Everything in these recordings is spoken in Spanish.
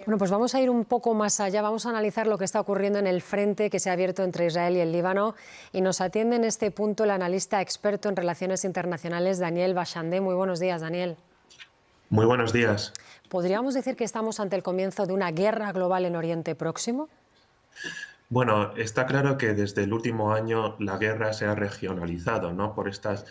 Bueno, pues vamos a ir un poco más allá, vamos a analizar lo que está ocurriendo en el frente que se ha abierto entre Israel y el Líbano y nos atiende en este punto el analista experto en relaciones internacionales Daniel Bachandé. Muy buenos días, Daniel. Muy buenos días. ¿Podríamos decir que estamos ante el comienzo de una guerra global en Oriente Próximo? Bueno, está claro que desde el último año la guerra se ha regionalizado, ¿no? Por estas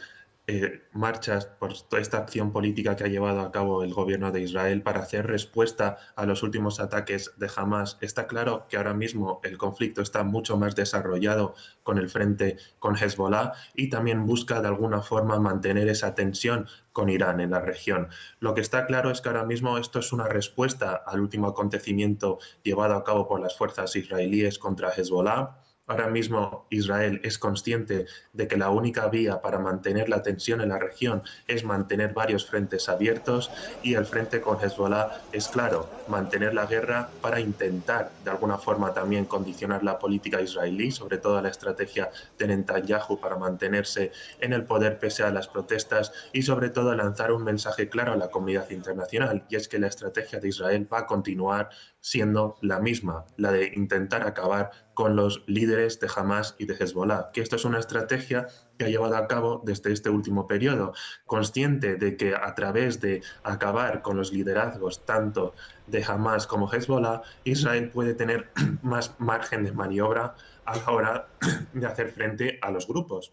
marchas, por toda esta acción política que ha llevado a cabo el gobierno de Israel para hacer respuesta a los últimos ataques de Hamás. Está claro que ahora mismo el conflicto está mucho más desarrollado con el frente con Hezbollah y también busca de alguna forma mantener esa tensión con Irán en la región. Lo que está claro es que ahora mismo esto es una respuesta al último acontecimiento llevado a cabo por las fuerzas israelíes contra Hezbollah. Ahora mismo Israel es consciente de que la única vía para mantener la tensión en la región es mantener varios frentes abiertos y el frente con Hezbollah es claro, mantener la guerra para intentar de alguna forma también condicionar la política israelí, sobre todo la estrategia de Netanyahu para mantenerse en el poder pese a las protestas y sobre todo lanzar un mensaje claro a la comunidad internacional, y es que la estrategia de Israel va a continuar siendo la misma, la de intentar acabar con los líderes de Hamás y de Hezbollah, que esto es una estrategia que ha llevado a cabo desde este último periodo, consciente de que a través de acabar con los liderazgos tanto de Hamás como Hezbollah, Israel puede tener más margen de maniobra a la hora de hacer frente a los grupos.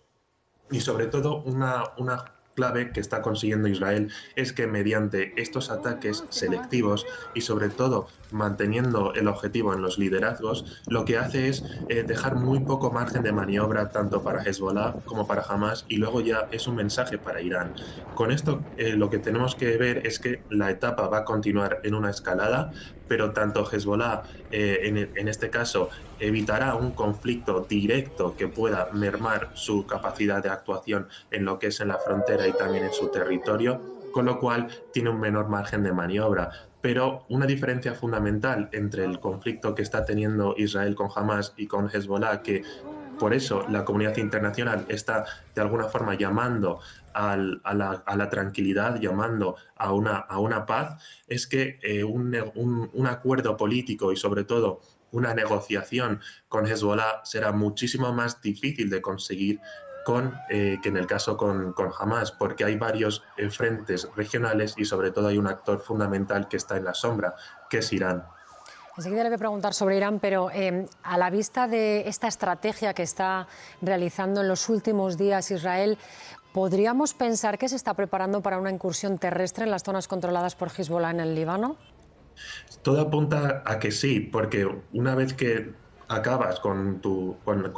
Y sobre todo una clave que está consiguiendo Israel es que mediante estos ataques selectivos y sobre todo manteniendo el objetivo en los liderazgos, lo que hace es dejar muy poco margen de maniobra tanto para Hezbollah como para Hamas y luego ya es un mensaje para Irán. Con esto lo que tenemos que ver es que la etapa va a continuar en una escalada, pero tanto Hezbollah en este caso evitará un conflicto directo que pueda mermar su capacidad de actuación en lo que es en la frontera y también en su territorio, con lo cual tiene un menor margen de maniobra. Pero una diferencia fundamental entre el conflicto que está teniendo Israel con Hamas y con Hezbollah, que por eso la comunidad internacional está de alguna forma llamando a la tranquilidad, llamando a una paz, es que un acuerdo político y sobre todo una negociación con Hezbollah será muchísimo más difícil de conseguir que en el caso con Hamas, porque hay varios frentes regionales y sobre todo hay un actor fundamental que está en la sombra, que es Irán. Enseguida le voy a preguntar sobre Irán, pero a la vista de esta estrategia que está realizando en los últimos días Israel, ¿podríamos pensar que se está preparando para una incursión terrestre en las zonas controladas por Hezbollah en el Líbano? Todo apunta a que sí, porque una vez que acabas con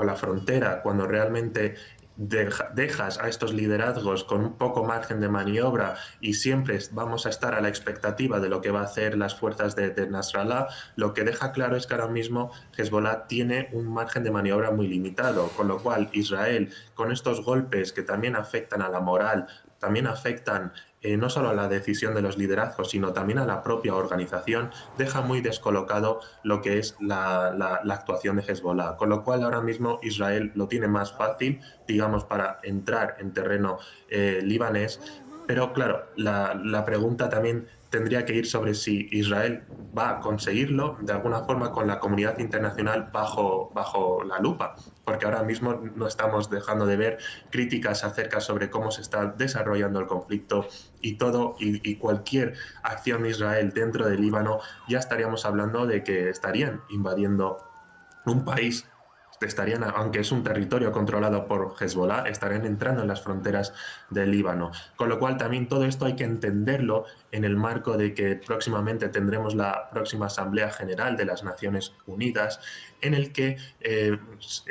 la frontera, cuando realmente dejas a estos liderazgos con un poco margen de maniobra y siempre vamos a estar a la expectativa de lo que va a hacer las fuerzas de Nasrallah, lo que deja claro es que ahora mismo Hezbollah tiene un margen de maniobra muy limitado, con lo cual Israel, con estos golpes que también afectan a la moral, también afectan no solo a la decisión de los liderazgos, sino también a la propia organización, deja muy descolocado lo que es la actuación de Hezbollah. Con lo cual ahora mismo Israel lo tiene más fácil, digamos, para entrar en terreno libanés. Pero claro, la pregunta también tendría que ir sobre si Israel va a conseguirlo de alguna forma con la comunidad internacional bajo la lupa, porque ahora mismo no estamos dejando de ver críticas acerca sobre cómo se está desarrollando el conflicto y todo y cualquier acción de Israel dentro del Líbano, ya estaríamos hablando de que estarían invadiendo un país, estarían, aunque es un territorio controlado por Hezbollah, estarían entrando en las fronteras del Líbano. Con lo cual también todo esto hay que entenderlo en el marco de que próximamente tendremos la próxima Asamblea General de las Naciones Unidas, en el que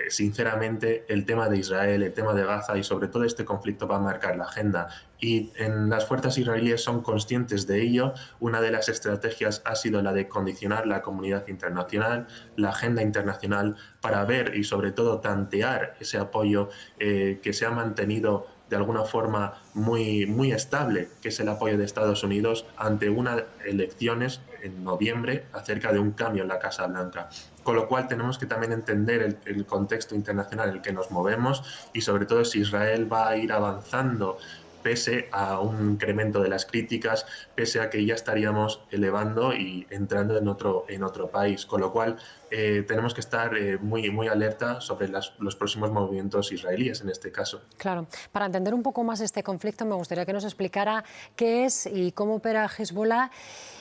sinceramente el tema de Israel, el tema de Gaza y sobre todo este conflicto va a marcar la agenda. Y en las fuerzas israelíes son conscientes de ello. Una de las estrategias ha sido la de condicionar la comunidad internacional, la agenda internacional, para ver y sobre todo tantear ese apoyo que se ha mantenido de alguna forma muy estable, que es el apoyo de Estados Unidos ante unas elecciones en noviembre acerca de un cambio en la Casa Blanca. Con lo cual tenemos que también entender contexto internacional en el que nos movemos y sobre todo si Israel va a ir avanzando pese a un incremento de las críticas, pese a que ya estaríamos elevando y entrando en otro país. Con lo cual, tenemos que estar muy alerta sobre los próximos movimientos israelíes en este caso. Claro. Para entender un poco más este conflicto, me gustaría que nos explicara qué es y cómo opera Hezbollah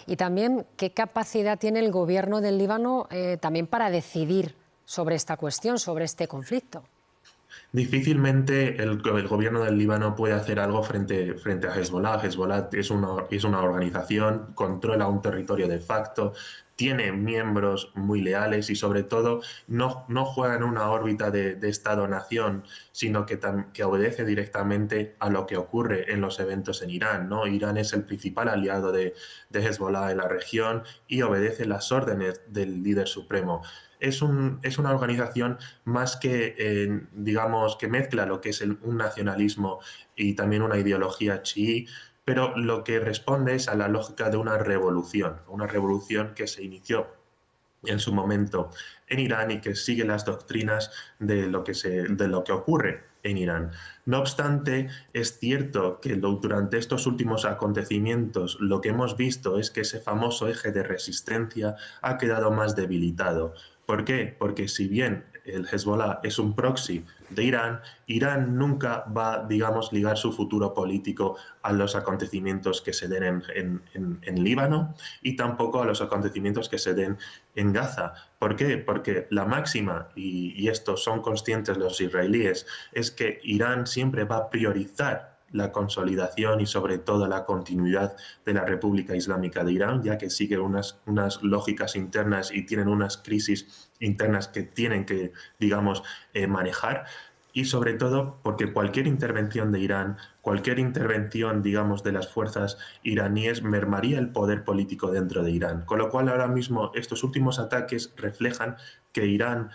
y también qué capacidad tiene el gobierno del Líbano también para decidir sobre esta cuestión, sobre este conflicto. Difícilmente el gobierno del Líbano puede hacer algo frente a Hezbollah. Hezbollah es una organización, controla un territorio de facto, tiene miembros muy leales y sobre todo no juega en una órbita de Estado-nación, sino que obedece directamente a lo que ocurre en los eventos en Irán, ¿no? Irán es el principal aliado de Hezbollah en la región y obedece las órdenes del líder supremo. Es una organización más que, digamos, que mezcla lo que es un nacionalismo y también una ideología chií, pero lo que responde es a la lógica de una revolución que se inició en su momento en Irán y que sigue las doctrinas de lo que ocurre en Irán. No obstante, es cierto que durante estos últimos acontecimientos lo que hemos visto es que ese famoso eje de resistencia ha quedado más debilitado. ¿Por qué? Porque si bien el Hezbollah es un proxy de Irán, Irán nunca va, digamos, ligar su futuro político a los acontecimientos que se den en Líbano y tampoco a los acontecimientos que se den en Gaza. ¿Por qué? Porque la máxima, y esto son conscientes los israelíes, es que Irán siempre va a priorizar la consolidación y sobre todo la continuidad de la República Islámica de Irán, ya que sigue unas lógicas internas y tienen unas crisis internas que tienen que, digamos, manejar. Y sobre todo porque cualquier intervención de Irán, cualquier intervención, digamos, de las fuerzas iraníes mermaría el poder político dentro de Irán. Con lo cual ahora mismo estos últimos ataques reflejan que Irán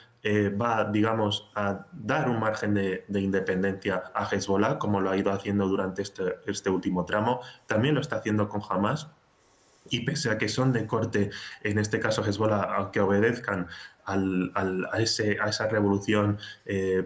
va, digamos, a dar un margen de independencia a Hezbollah, como lo ha ido haciendo durante este último tramo. También lo está haciendo con Hamas. Y pese a que son de corte, en este caso Hezbollah, aunque obedezcan a esa revolución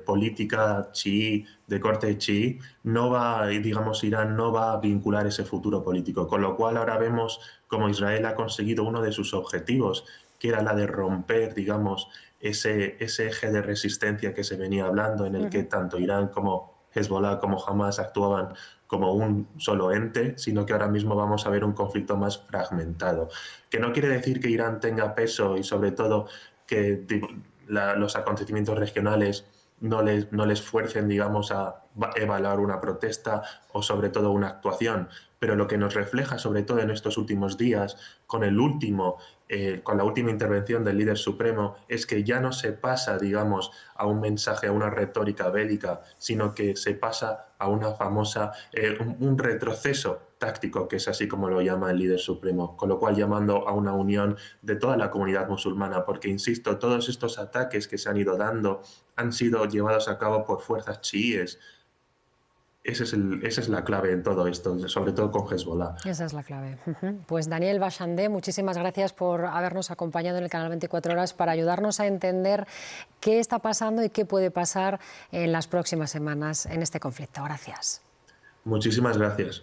política chií, de corte chií, no va, digamos, Irán no va a vincular ese futuro político. Con lo cual ahora vemos como Israel ha conseguido uno de sus objetivos, que era la de romper, digamos, ese eje de resistencia que se venía hablando, en el que tanto Irán como Hezbollah como Hamas actuaban como un solo ente, sino que ahora mismo vamos a ver un conflicto más fragmentado. Que no quiere decir que Irán tenga peso y sobre todo que los acontecimientos regionales no les fuercen, digamos, a evaluar una protesta o sobre todo una actuación. Pero lo que nos refleja, sobre todo en estos últimos días, con la última intervención del líder supremo, es que ya no se pasa, digamos, a un mensaje, a una retórica bélica, sino que se pasa a una famosa, un retroceso táctico, que es así como lo llama el líder supremo, con lo cual llamando a una unión de toda la comunidad musulmana, porque, insisto, todos estos ataques que se han ido dando han sido llevados a cabo por fuerzas chiíes. Esa es la clave en todo esto, sobre todo con Hezbollah. Esa es la clave. Pues Daniel Bachandé, muchísimas gracias por habernos acompañado en el canal 24 Horas para ayudarnos a entender qué está pasando y qué puede pasar en las próximas semanas en este conflicto. Gracias. Muchísimas gracias.